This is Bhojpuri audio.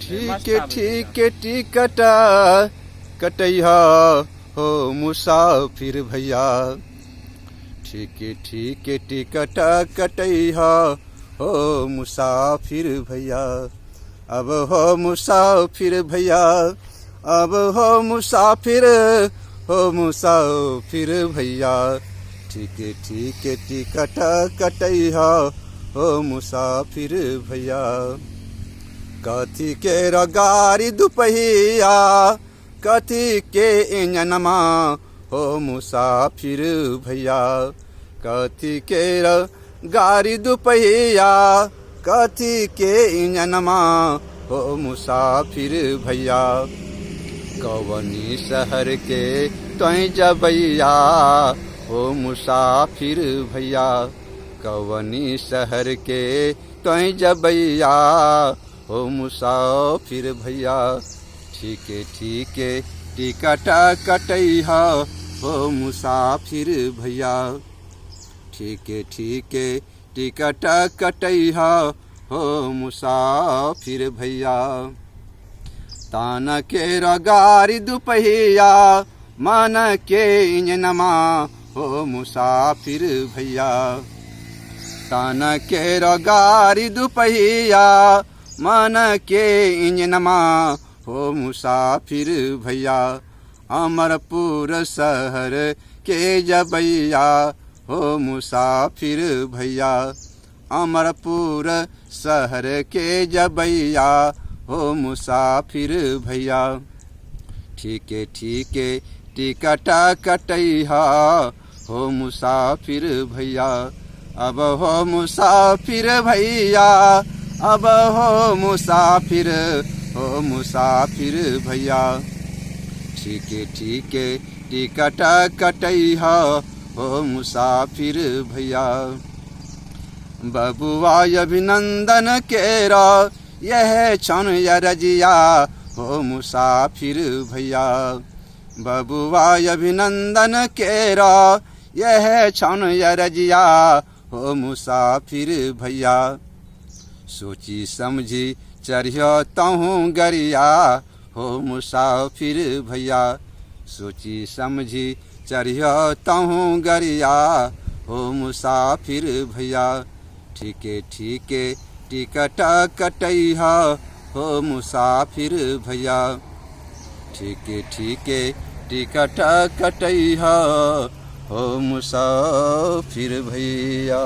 ठीक टिकट कटैहा हो मुसाफिर भैया। ठीक टिकट कटैहा हो मुसाफिर भैया। अब हो मुसाफिर भैया, अब हो मुसाफिर भैया। ठीक टिकट कटैहा हो मुसाफिर भैया। कथी के गाड़ी दुपहिया, कथी के इंजनमा हो मुसाफिर भैया। कथी के गाड़ी दुपहिया, कथी के इंजनमा हो मुसाफिर भैया। कवनी शहर के तोय जबैया हो मुसाफिर भैया। कवनी शहर के तोय जबैया हो मुसाफिर भैया। ठीक टिकट कटैहा हो मुसाफिर भैया। ठीक टिकट कटैहा हो मुसाफिर भैया। तान के गाड़ी दुपहिया, मन के इंजनमा हो मुसाफिर भैया। तान के गाड़ी दुपहिया, मन के इंजनमा हो मुसाफिर भैया। अमरपुर शहर के जबैया हो मुसाफिर भैया। अमरपुर शहर के जबैया हो मुसाफिर भैया। ठीक टिकट कटैहा हो मुसाफिर भैया। अब हो मुसाफिर भैया, अब हो मुसाफिर भैया। ठीक टिकट कटैहा हो मुसाफिर भैया। बबुआ अभिनंदन केरा यह क्षण रजिया हो मुसाफिर भैया। बबुआ अभिनंदन केरा यह क्षण रजिया हो मुसाफिर भैया। सोची समझी चढ़ियो तहूँ गरिया हो मुसाफिर भैया। सोची समझी चढ़ियो तहूँ गरिया हो मुसाफिर भैया। ठीक टिकट कटैहा हो मुसाफिर भैया। ठीक टिकट कटैहा हो मुसाफिर भैया।